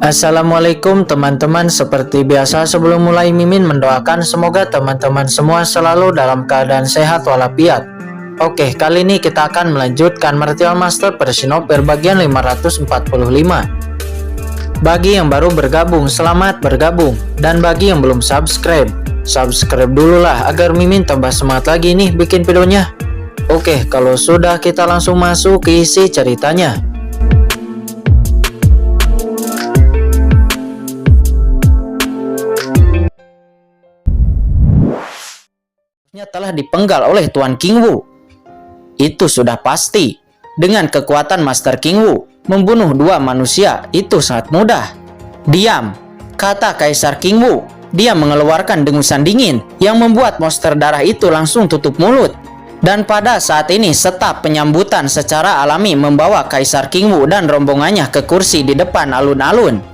Assalamualaikum teman-teman, seperti biasa sebelum mulai Mimin mendoakan semoga teman-teman semua selalu dalam keadaan sehat walafiat. Oke, kali ini kita akan melanjutkan Martial Master Persinopper bagian 545. Bagi yang baru bergabung, selamat bergabung. Dan bagi yang belum subscribe dulu lah agar Mimin tambah semangat lagi nih bikin videonya. Oke, kalau sudah kita langsung masuk ke isi ceritanya. Telah dipenggal oleh Tuan King Wu. Itu sudah pasti. Dengan kekuatan Master King Wu, membunuh dua manusia itu sangat mudah. Diam, kata Kaisar King Wu. Dia mengeluarkan dengusan dingin yang membuat monster darah itu langsung tutup mulut. Dan pada saat ini setap penyambutan secara alami membawa Kaisar King Wu dan rombongannya ke kursi di depan alun-alun.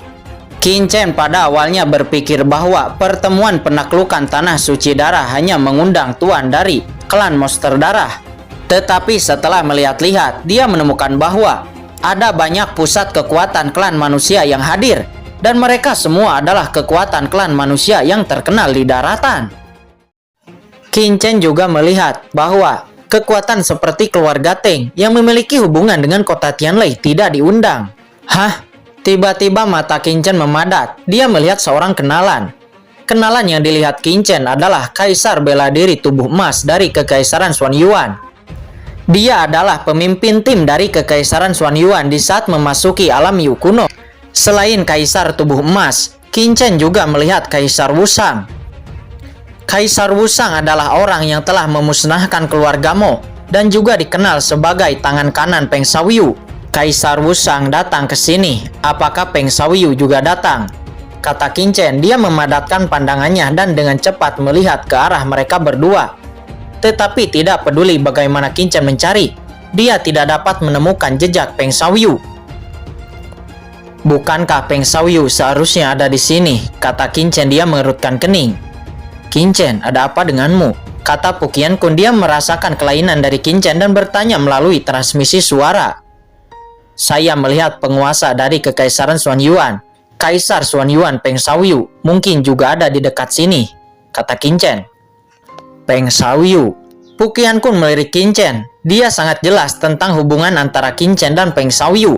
Qin Chen pada awalnya berpikir bahwa pertemuan penaklukan Tanah Suci Darah hanya mengundang tuan dari klan monster darah. Tetapi setelah melihat-lihat, dia menemukan bahwa ada banyak pusat kekuatan klan manusia yang hadir. Dan mereka semua adalah kekuatan klan manusia yang terkenal di daratan. Qin Chen juga melihat bahwa kekuatan seperti keluarga Teng yang memiliki hubungan dengan kota Tianlei tidak diundang. Hah? Tiba-tiba mata Qin Chen memadat. Dia melihat seorang kenalan. Kenalan yang dilihat Qin Chen adalah Kaisar Bela Diri Tubuh Emas dari Kekaisaran Xuanyuan. Dia adalah pemimpin tim dari Kekaisaran Xuanyuan di saat memasuki alam Yu kuno. Selain Kaisar Tubuh Emas, Qin Chen juga melihat Kaisar Wusang. Kaisar Wusang adalah orang yang telah memusnahkan keluarga Mo dan juga dikenal sebagai tangan kanan Peng Shaoyu. Kaisar Wusang datang ke sini. Apakah Peng Shaoyu juga datang? Kata Qin Chen. Dia memadatkan pandangannya dan dengan cepat melihat ke arah mereka berdua. Tetapi tidak peduli bagaimana Qin Chen mencari, dia tidak dapat menemukan jejak Peng Shaoyu. Bukankah Peng Shaoyu seharusnya ada di sini? Kata Qin Chen. Dia mengerutkan kening. Qin Chen, ada apa denganmu? Kata Pu Qiankun. Dia merasakan kelainan dari Qin Chen dan bertanya melalui transmisi suara. Saya melihat penguasa dari Kekaisaran Xuanyuan, Kaisar Xuanyuan Peng Shaoyu, mungkin juga ada di dekat sini, kata Qin Chen. Peng Shaoyu. Pu Qiankun melirik Qin Chen. Dia sangat jelas tentang hubungan antara Qin Chen dan Peng Shaoyu.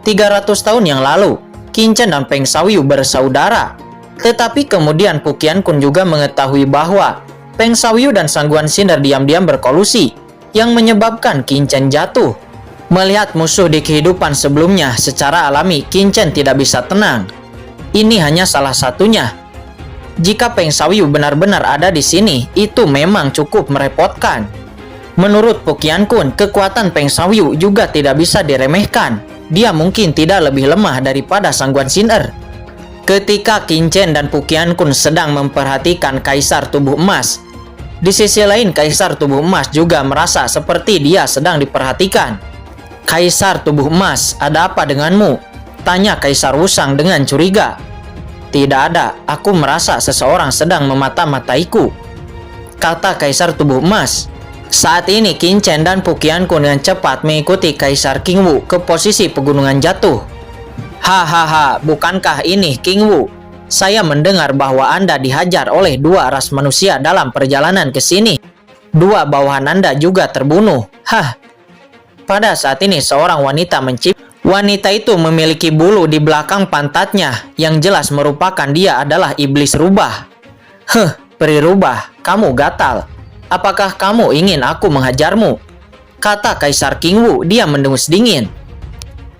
300 tahun yang lalu, Qin Chen dan Peng Shaoyu bersaudara. Tetapi kemudian Pu Qiankun juga mengetahui bahwa Peng Shaoyu dan Sangguan Cinder diam-diam berkolusi, yang menyebabkan Qin Chen jatuh. Melihat musuh di kehidupan sebelumnya secara alami, Qin Chen tidak bisa tenang. Ini hanya salah satunya. Jika Peng Shaoyu benar-benar ada di sini, itu memang cukup merepotkan. Menurut Pu Qiankun, kekuatan Peng Shaoyu juga tidak bisa diremehkan. Dia mungkin tidak lebih lemah daripada Sangguan Cinder. Ketika Qin Chen dan Pu Qiankun sedang memperhatikan Kaisar Tubuh Emas, di sisi lain Kaisar Tubuh Emas juga merasa seperti dia sedang diperhatikan. Kaisar Tubuh Emas, ada apa denganmu? Tanya Kaisar Wusang dengan curiga. Tidak ada, aku merasa seseorang sedang memata-mataiku, kata Kaisar Tubuh Emas. Saat ini Qin Chen dan Pu Qiankun dengan cepat mengikuti Kaisar King Wu ke posisi pegunungan jatuh. Hahaha, bukankah ini King Wu? Saya mendengar bahwa Anda dihajar oleh dua ras manusia dalam perjalanan ke sini. Dua bawahan Anda juga terbunuh. Hah. Pada saat ini seorang wanita mencip. Wanita itu memiliki bulu di belakang pantatnya yang jelas merupakan dia adalah iblis rubah. Peri rubah, kamu gatal. Apakah kamu ingin aku menghajarmu? Kata Kaisar King Wu. Dia mendengus dingin.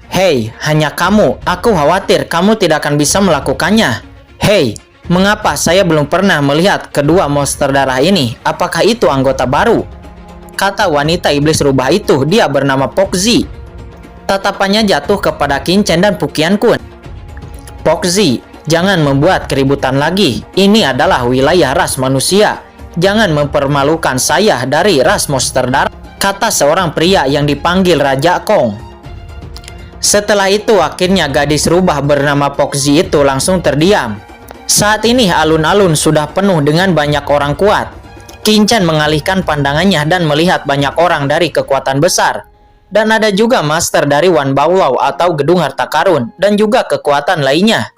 Hei, hanya kamu. Aku khawatir kamu tidak akan bisa melakukannya. Hei, mengapa saya belum pernah melihat kedua monster darah ini? Apakah itu anggota baru? Kata wanita iblis rubah itu. Dia bernama Pokzi. Tatapannya jatuh kepada Qin Chen dan Pu Qiankun. Pokzi, jangan membuat keributan lagi. Ini adalah wilayah ras manusia. Jangan mempermalukan saya dari ras monster darah, kata seorang pria yang dipanggil Raja Kong. Setelah itu akhirnya gadis rubah bernama Pokzi itu langsung terdiam. Saat ini alun-alun sudah penuh dengan banyak orang kuat. Qin Chen mengalihkan pandangannya dan melihat banyak orang dari kekuatan besar dan ada juga master dari Wan Baolau atau Gedung Harta Karun, dan juga kekuatan lainnya.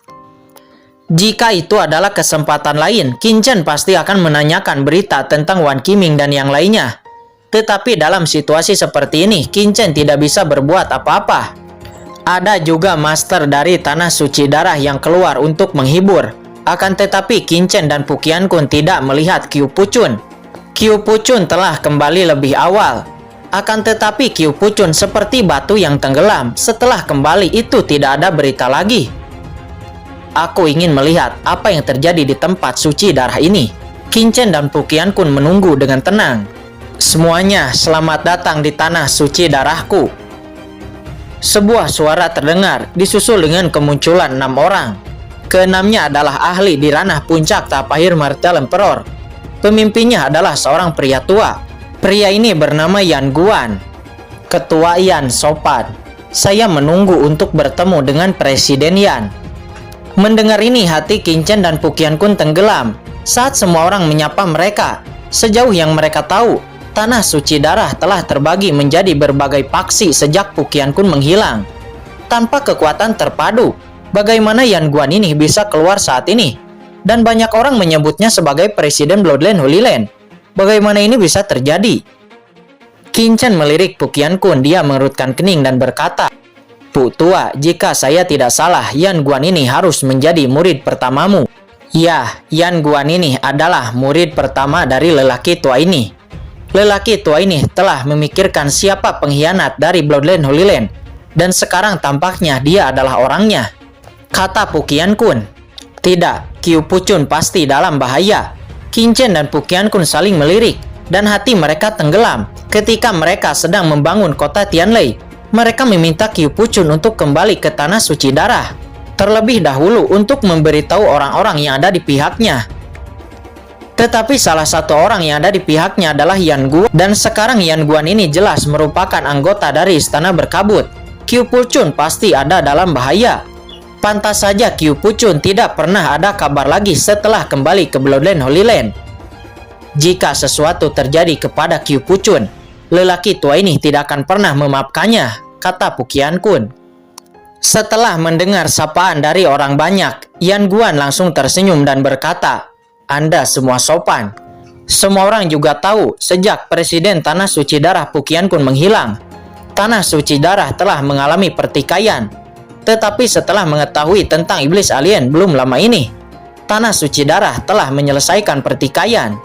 Jika itu adalah kesempatan lain, Qin Chen pasti akan menanyakan berita tentang Wan Qiming dan yang lainnya. Tetapi dalam situasi seperti ini, Qin Chen tidak bisa berbuat apa-apa. Ada juga master dari Tanah Suci Darah yang keluar untuk menghibur. Akan tetapi Qin Chen dan Pu Qianqun tidak melihat Qiu Puchun. Qiu Puchun telah kembali lebih awal. Akan tetapi Qiu Puchun seperti batu yang tenggelam. Setelah kembali itu tidak ada berita lagi. Aku ingin melihat apa yang terjadi di tempat suci darah ini. Qin Chen dan Pu Qianqun menunggu dengan tenang. Semuanya selamat datang di tanah suci darahku. Sebuah suara terdengar disusul dengan kemunculan 6 orang. Keenamnya adalah ahli di ranah puncak Tapahir Martel Emperor. Pemimpinnya adalah seorang pria tua. Pria ini bernama Yan Guan. Ketua Yan sopan. Saya menunggu untuk bertemu dengan Presiden Yan. Mendengar ini hati Qin Chen dan Pu Qianqun tenggelam saat semua orang menyapa mereka. Sejauh yang mereka tahu, Tanah Suci Darah telah terbagi menjadi berbagai paksi sejak Pu Qianqun menghilang. Tanpa kekuatan terpadu, bagaimana Yan Guan ini bisa keluar saat ini? Dan banyak orang menyebutnya sebagai Presiden Bloodline Holy Land. Bagaimana ini bisa terjadi? Qin Chen melirik Pu Qianqun. Dia mengerutkan kening dan berkata, "Pu tua, jika saya tidak salah, Yan Guan ini harus menjadi murid pertamamu." Ya, Yan Guan ini adalah murid pertama dari lelaki tua ini. Lelaki tua ini telah memikirkan siapa pengkhianat dari Bloodline Holy Land, dan sekarang tampaknya dia adalah orangnya, kata Pu Qianqun. Tidak, Qiu Puchun pasti dalam bahaya. Qin Chen dan Pu Qianqun saling melirik, dan hati mereka tenggelam. Ketika mereka sedang membangun kota Tianlei, mereka meminta Qiu Puchun untuk kembali ke Tanah Suci Darah terlebih dahulu untuk memberitahu orang-orang yang ada di pihaknya. Tetapi salah satu orang yang ada di pihaknya adalah Yan Guan, dan sekarang Yan Guan ini jelas merupakan anggota dari Istana Berkabut. Qiu Puchun pasti ada dalam bahaya. Pantas saja Qiu Puchun tidak pernah ada kabar lagi setelah kembali ke Bloodline Holy Land. Jika sesuatu terjadi kepada Qiu Puchun, lelaki tua ini tidak akan pernah memaafkannya, kata Pu Qianqun. Setelah mendengar sapaan dari orang banyak, Yan Guan langsung tersenyum dan berkata, "Anda semua sopan." Semua orang juga tahu sejak Presiden Tanah Suci Darah Pu Qianqun menghilang, Tanah Suci Darah telah mengalami pertikaian. Tetapi setelah mengetahui tentang iblis alien belum lama ini, Tanah Suci Darah telah menyelesaikan pertikaian.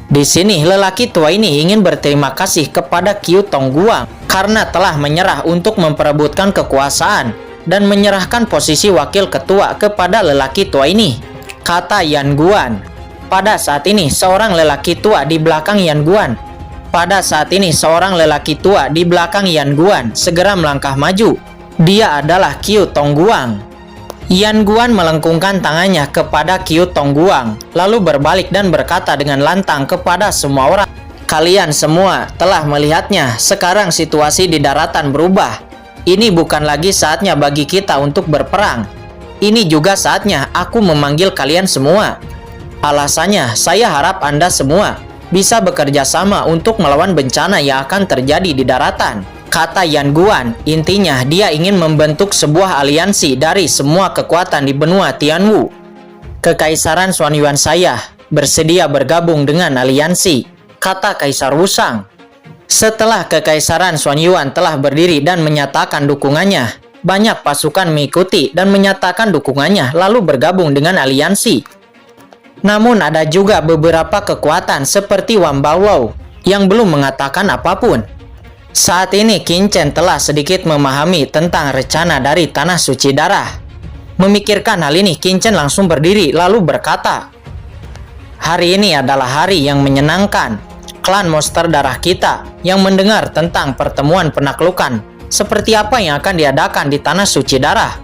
Di sini lelaki tua ini ingin berterima kasih kepada Qiu Tongguang karena telah menyerah untuk memperebutkan kekuasaan dan menyerahkan posisi wakil ketua kepada lelaki tua ini, kata Yan Guan. Pada saat ini seorang lelaki tua di belakang Yan Guan. Pada saat ini seorang lelaki tua di belakang Yan Guan segera melangkah maju. Dia adalah Qiu Tongguang. Yan Guan melengkungkan tangannya kepada Qiu Tongguang, lalu berbalik dan berkata dengan lantang kepada semua orang, "Kalian semua telah melihatnya, sekarang situasi di daratan berubah. Ini bukan lagi saatnya bagi kita untuk berperang. Ini juga saatnya aku memanggil kalian semua. Alasannya, saya harap Anda semua bisa bekerja sama untuk melawan bencana yang akan terjadi di daratan," kata Yan Guan. Intinya dia ingin membentuk sebuah aliansi dari semua kekuatan di benua Tianwu. Kekaisaran Xuanyuan saya bersedia bergabung dengan aliansi, kata Kaisar Wusang. Setelah Kekaisaran Xuanyuan telah berdiri dan menyatakan dukungannya, banyak pasukan mengikuti dan menyatakan dukungannya lalu bergabung dengan aliansi. Namun ada juga beberapa kekuatan seperti Wan Baolau yang belum mengatakan apapun. Saat ini Qin Chen telah sedikit memahami tentang rencana dari Tanah Suci Darah. Memikirkan hal ini, Qin Chen langsung berdiri lalu berkata, "Hari ini adalah hari yang menyenangkan. Klan Monster Darah kita yang mendengar tentang pertemuan penaklukan seperti apa yang akan diadakan di Tanah Suci Darah.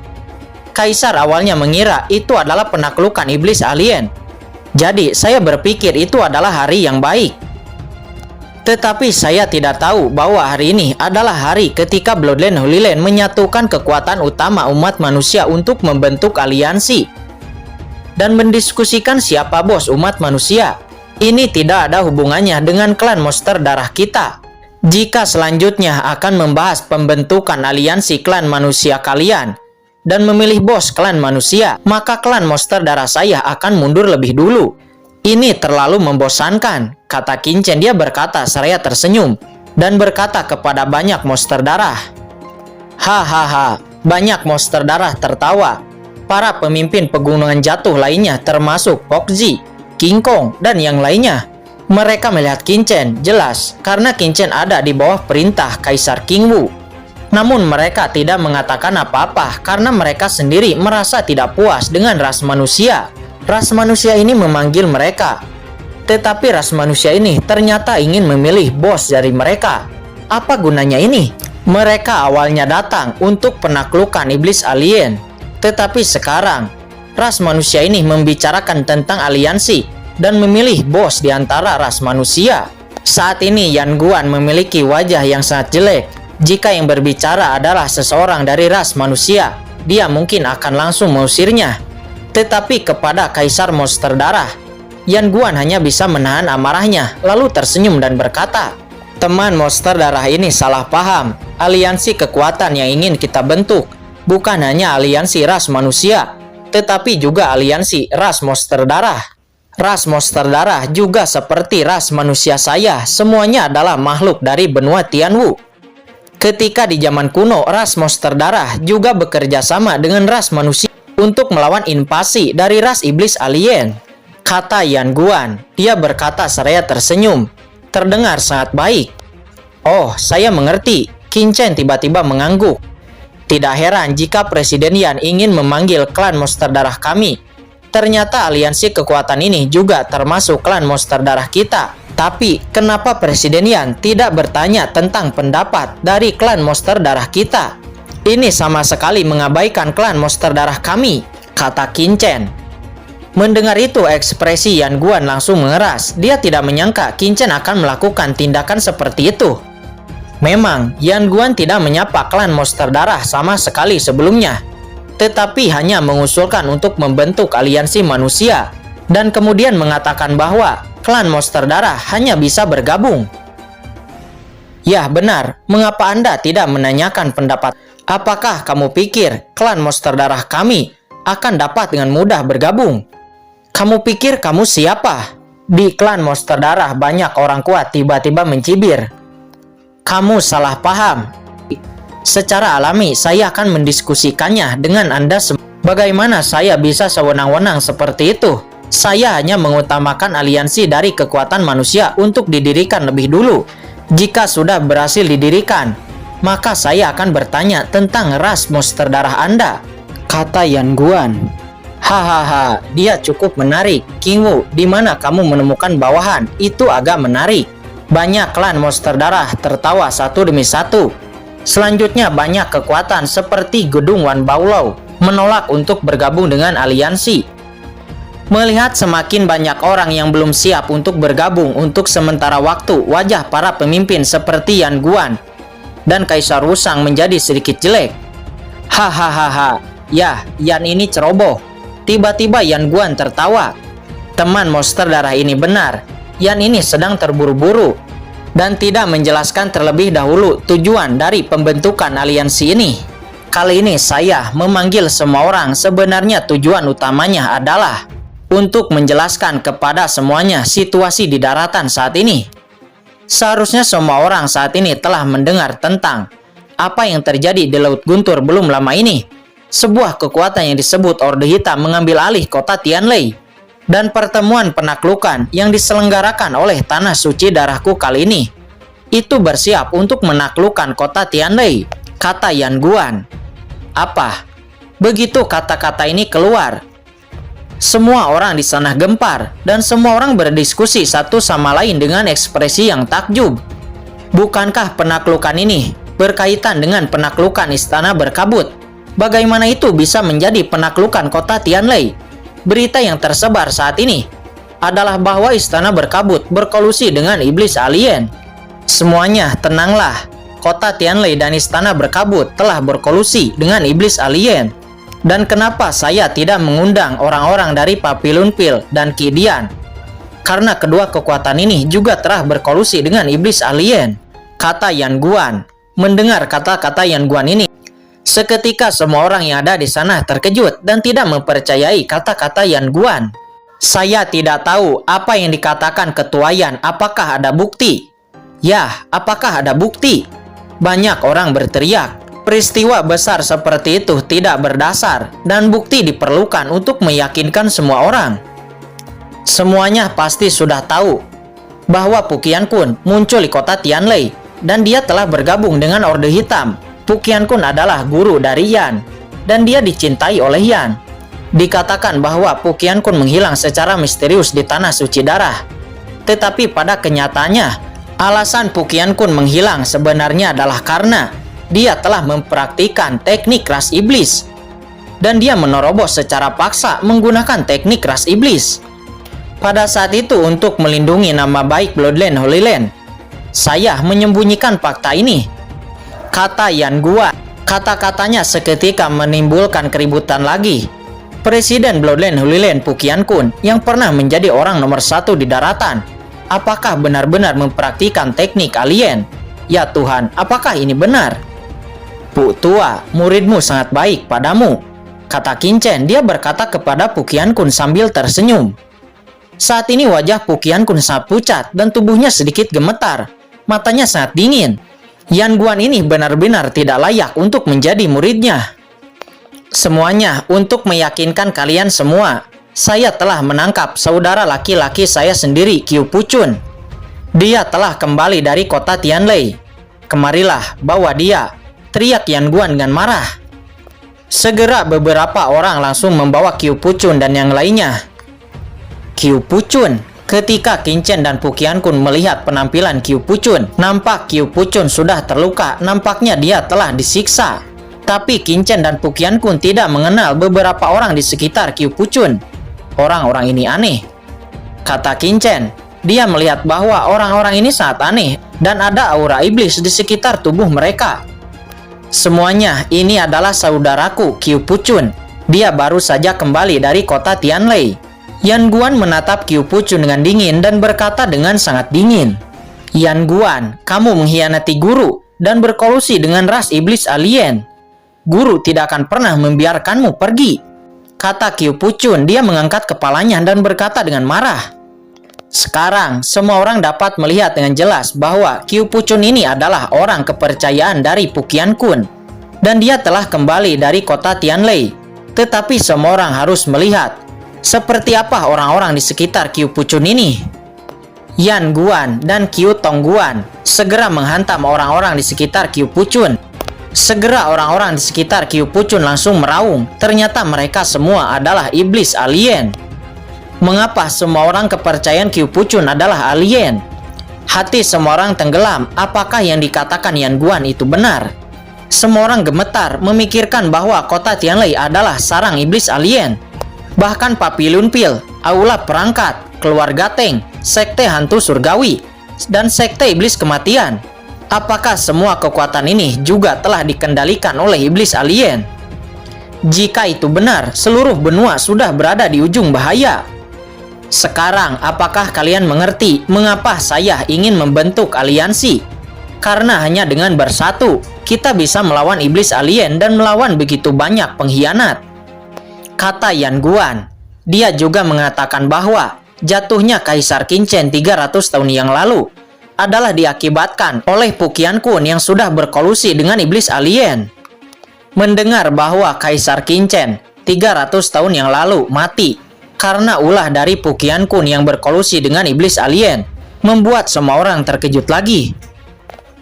Kaisar awalnya mengira itu adalah penaklukan iblis alien. Jadi saya berpikir itu adalah hari yang baik. Tetapi saya tidak tahu bahwa hari ini adalah hari ketika Bloodline Holy Land menyatukan kekuatan utama umat manusia untuk membentuk aliansi dan mendiskusikan siapa bos umat manusia. Ini tidak ada hubungannya dengan klan Monster Darah kita. Jika selanjutnya akan membahas pembentukan aliansi klan manusia kalian dan memilih bos klan manusia, maka klan monster darah saya akan mundur lebih dulu. Ini terlalu membosankan, kata Qin Chen. Dia berkata seraya tersenyum dan berkata kepada banyak monster darah. Hahaha, banyak monster darah tertawa. Para pemimpin pegunungan jatuh lainnya termasuk Pokji, King Kong, dan yang lainnya. Mereka melihat Qin Chen jelas karena Qin Chen ada di bawah perintah Kaisar King Wu. Namun mereka tidak mengatakan apa-apa karena mereka sendiri merasa tidak puas dengan ras manusia. Ras manusia ini memanggil mereka. Tetapi ras manusia ini ternyata ingin memilih bos dari mereka. Apa gunanya ini? Mereka awalnya datang untuk penaklukan iblis alien. Tetapi sekarang, ras manusia ini membicarakan tentang aliansi dan memilih bos di antara ras manusia. Saat ini Yan Guan memiliki wajah yang sangat jelek. Jika yang berbicara adalah seseorang dari ras manusia, dia mungkin akan langsung mengusirnya. Tetapi kepada Kaisar Monster Darah, Yan Guan hanya bisa menahan amarahnya, lalu tersenyum dan berkata, "Teman Monster Darah ini salah paham. Aliansi kekuatan yang ingin kita bentuk bukan hanya aliansi ras manusia, tetapi juga aliansi ras Monster Darah. Ras Monster Darah juga seperti ras manusia saya, semuanya adalah makhluk dari benua Tianwu. Ketika di zaman kuno, ras Monster Darah juga bekerja sama dengan ras manusia untuk melawan invasi dari ras iblis alien," kata Yan Guan. Dia berkata seraya tersenyum. Terdengar sangat baik. "Oh, saya mengerti." Qin Chen tiba-tiba mengangguk. Tidak heran jika Presiden Yan ingin memanggil klan Monster Darah kami. Ternyata aliansi kekuatan ini juga termasuk klan Monster Darah kita. Tapi, kenapa Presiden Yan tidak bertanya tentang pendapat dari klan Monster Darah kita? Ini sama sekali mengabaikan klan Monster Darah kami, kata Qin Chen. Mendengar itu, ekspresi Yan Guan langsung mengeras. Dia tidak menyangka Qin Chen akan melakukan tindakan seperti itu. Memang, Yan Guan tidak menyapa klan Monster Darah sama sekali sebelumnya, tetapi hanya mengusulkan untuk membentuk aliansi manusia, dan kemudian mengatakan bahwa klan Monster Darah hanya bisa bergabung. Ya benar, mengapa Anda tidak menanyakan pendapat? Apakah kamu pikir klan Monster Darah kami akan dapat dengan mudah bergabung? Kamu pikir kamu siapa? Di klan Monster Darah banyak orang kuat tiba-tiba mencibir. Kamu salah paham. Secara alami, saya akan mendiskusikannya dengan Anda. Bagaimana saya bisa sewenang-wenang seperti itu? Saya hanya mengutamakan aliansi dari kekuatan manusia untuk didirikan lebih dulu. Jika sudah berhasil didirikan, maka saya akan bertanya tentang ras Monster Darah Anda, kata Yan Guan. Hahaha, dia cukup menarik. King Wu, di mana kamu menemukan bawahan? Itu agak menarik. Banyak klan Monster Darah tertawa satu demi satu. Selanjutnya banyak kekuatan seperti Gedung Wan Baolau menolak untuk bergabung dengan aliansi. Melihat semakin banyak orang yang belum siap untuk bergabung untuk sementara waktu, wajah para pemimpin seperti Yan Guan dan Kaisar Wusang menjadi sedikit jelek. Hahaha, ya, Yan ini ceroboh. Tiba-tiba Yan Guan tertawa. Teman Monster Darah ini benar. Yan ini sedang terburu-buru dan tidak menjelaskan terlebih dahulu tujuan dari pembentukan aliansi ini. Kali ini saya memanggil semua orang. Sebenarnya tujuan utamanya adalah untuk menjelaskan kepada semuanya situasi di daratan saat ini. Seharusnya semua orang saat ini telah mendengar tentang apa yang terjadi di Laut Guntur belum lama ini. Sebuah kekuatan yang disebut Orde Hitam mengambil alih kota Tianlei. Dan pertemuan penaklukan yang diselenggarakan oleh Tanah Suci Darahku kali ini itu bersiap untuk menaklukkan kota Tianlei, kata Yan Guan. Apa? Begitu kata-kata ini keluar, semua orang di sana gempar dan semua orang berdiskusi satu sama lain dengan ekspresi yang takjub. Bukankah penaklukan ini berkaitan dengan penaklukan Istana Berkabut? Bagaimana itu bisa menjadi penaklukan kota Tianlei? Berita yang tersebar saat ini adalah bahwa Istana Berkabut berkolusi dengan iblis alien. Semuanya tenanglah. Kota Tianlei dan Istana Berkabut telah berkolusi dengan iblis alien. Dan kenapa saya tidak mengundang orang-orang dari Papillon Pill dan Kidian? Karena kedua kekuatan ini juga telah berkolusi dengan iblis alien, kata Yan Guan. Mendengar kata-kata Yan Guan ini, seketika semua orang yang ada di sana terkejut dan tidak mempercayai kata-kata Yan Guan. Saya tidak tahu apa yang dikatakan Ketua Yan, apakah ada bukti? Ya, apakah ada bukti? Banyak orang berteriak. Peristiwa besar seperti itu tidak berdasar dan bukti diperlukan untuk meyakinkan semua orang. Semuanya pasti sudah tahu bahwa Pu Qiankun muncul di kota Tianlei dan dia telah bergabung dengan Orde Hitam. Pu Qiankun adalah guru dari Yan dan dia dicintai oleh Yan. Dikatakan bahwa Pu Qiankun menghilang secara misterius di Tanah Suci Darah. Tetapi pada kenyataannya, alasan Pu Qiankun menghilang sebenarnya adalah karena dia telah mempraktikkan teknik ras iblis dan dia menerobos secara paksa menggunakan teknik ras iblis. Pada saat itu, untuk melindungi nama baik Bloodline Holy Land, saya menyembunyikan fakta ini, kata Yan Guan. Kata-katanya seketika menimbulkan keributan lagi. Presiden Bloodline Holy Land Pu Qiankun yang pernah menjadi orang nomor 1 di daratan, apakah benar-benar mempraktikkan teknik alien? Ya Tuhan, apakah ini benar? Pu Tua, muridmu sangat baik padamu, kata Qin Chen. Dia berkata kepada Pu Qiankun sambil tersenyum. Saat ini wajah Pu Qiankun sangat pucat dan tubuhnya sedikit gemetar. Matanya sangat dingin. Yan Guan ini benar-benar tidak layak untuk menjadi muridnya. Semuanya untuk meyakinkan kalian semua. Saya telah menangkap saudara laki-laki saya sendiri, Qiu Puchun. Dia telah kembali dari kota Tianlei. Kemarilah, bawa dia, teriak Yan Guan dengan marah. Segera beberapa orang langsung membawa Qiu Puchun dan yang lainnya. Qiu Puchun. Ketika Qin Chen dan Pu Qiankun melihat penampilan Qiu Puchun, nampak Qiu Puchun sudah terluka, nampaknya dia telah disiksa. Tapi Qin Chen dan Pu Qiankun tidak mengenal beberapa orang di sekitar Qiu Puchun. Orang-orang ini aneh, kata Qin Chen. Dia melihat bahwa orang-orang ini sangat aneh dan ada aura iblis di sekitar tubuh mereka. Semuanya ini adalah saudaraku Qiu Puchun. Dia baru saja kembali dari kota Tianlei. Yan Guan menatap Qiu Puchun dengan dingin dan berkata dengan sangat dingin, Yan Guan, kamu mengkhianati guru dan berkolusi dengan ras iblis alien. Guru tidak akan pernah membiarkanmu pergi, kata Qiu Puchun. Dia mengangkat kepalanya dan berkata dengan marah. Sekarang semua orang dapat melihat dengan jelas bahwa Qiu Puchun ini adalah orang kepercayaan dari Pu Qiankun dan dia telah kembali dari kota Tianlei. Tetapi semua orang harus melihat seperti apa orang-orang di sekitar Qiu Puchun ini. Yan Guan dan Qiu Tongguan segera menghantam orang-orang di sekitar Qiu Puchun. Segera orang-orang di sekitar Qiu Puchun langsung meraung. Ternyata mereka semua adalah iblis alien. Mengapa semua orang kepercayaan Qiu Puchun adalah alien? Hati semua orang tenggelam. Apakah yang dikatakan Yan Guan itu benar? Semua orang gemetar memikirkan bahwa kota Tianlei adalah sarang iblis alien. Bahkan Papillon Pill, Aula Perangkat, Keluarga Teng, Sekte Hantu Surgawi, dan Sekte Iblis Kematian. Apakah semua kekuatan ini juga telah dikendalikan oleh iblis alien? Jika itu benar, seluruh benua sudah berada di ujung bahaya. Sekarang, apakah kalian mengerti mengapa saya ingin membentuk aliansi? Karena hanya dengan bersatu, kita bisa melawan iblis alien dan melawan begitu banyak pengkhianat, kata Yan Guan. Dia juga mengatakan bahwa jatuhnya Kaisar Qin Chen 300 tahun yang lalu adalah diakibatkan oleh Pu Qiankun yang sudah berkolusi dengan iblis alien. Mendengar bahwa Kaisar Qin Chen 300 tahun yang lalu mati karena ulah dari Pu Qiankun yang berkolusi dengan iblis alien, membuat semua orang terkejut lagi.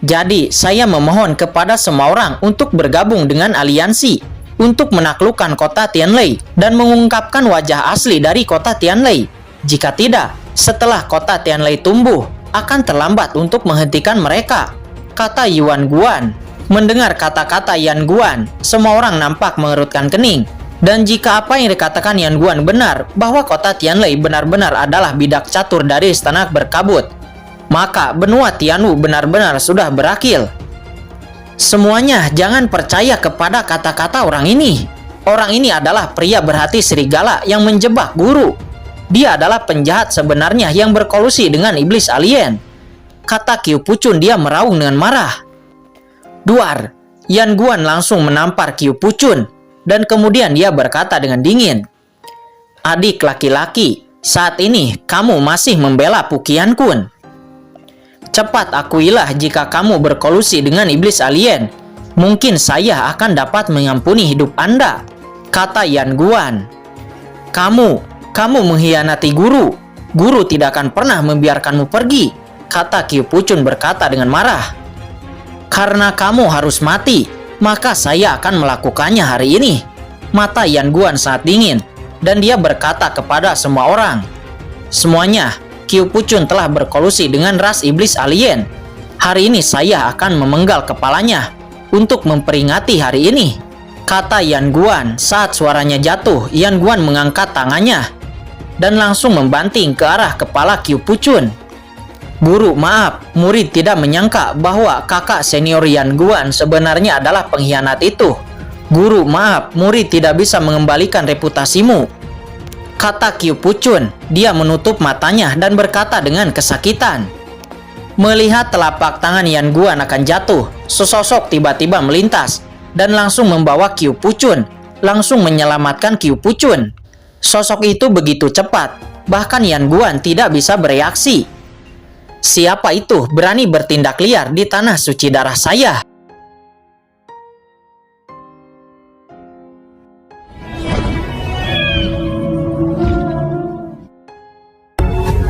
Jadi, saya memohon kepada semua orang untuk bergabung dengan aliansi untuk menaklukkan kota Tianlei dan mengungkapkan wajah asli dari kota Tianlei. Jika tidak, setelah kota Tianlei tumbuh, akan terlambat untuk menghentikan mereka, kata Yuan Guan. Mendengar kata-kata Yan Guan, semua orang nampak mengerutkan kening. Dan jika apa yang dikatakan Yan Guan benar, bahwa kota Tianlei benar-benar adalah bidak catur dari istana berkabut, maka benua Tianwu benar-benar sudah berakhir. Semuanya jangan percaya kepada kata-kata orang ini. Orang ini adalah pria berhati serigala yang menjebak guru. Dia adalah penjahat sebenarnya yang berkolusi dengan iblis alien. kata Qiu Pucun. Dia meraung dengan marah. Duar, Yan Guan langsung menampar Qiu Pucun dan kemudian dia berkata dengan dingin, "Adik laki-laki, saat ini kamu masih membela Pukian Kun. Cepat akuilah jika kamu berkolusi dengan iblis alien. Mungkin saya akan dapat mengampuni hidup Anda," kata Yan Guan. Kamu mengkhianati guru. Guru tidak akan pernah membiarkanmu pergi, kata Qiu Pucun berkata dengan marah. Karena kamu harus mati, maka saya akan melakukannya hari ini. Mata Yan Guan sangat dingin, dan dia berkata kepada semua orang, "Semuanya, Qiu Pucun telah berkolusi dengan ras iblis alien. Hari ini saya akan memenggal kepalanya untuk memperingati hari ini," kata Yan Guan. Saat suaranya jatuh, Yan Guan mengangkat tangannya dan langsung membanting ke arah kepala Qiu Pucun. "Guru, maaf, murid tidak menyangka bahwa kakak senior Yan Guan sebenarnya adalah pengkhianat itu. Guru, maaf, murid tidak bisa mengembalikan reputasimu," kata Qiu Pucun. Dia menutup matanya dan berkata dengan kesakitan. Melihat telapak tangan Yan Guan akan jatuh, sesosok tiba-tiba melintas dan langsung membawa Qiu Pucun, langsung menyelamatkan Qiu Pucun. Sosok itu begitu cepat, bahkan Yan Guan tidak bisa bereaksi. Siapa itu berani bertindak liar di tanah suci darah saya?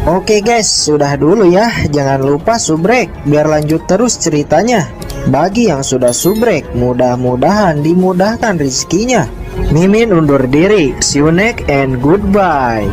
Oke guys, sudah dulu ya. Jangan lupa subrek biar lanjut terus ceritanya. Bagi yang sudah subrek, mudah-mudahan dimudahkan rezekinya. Mimin undur diri. See you next and goodbye.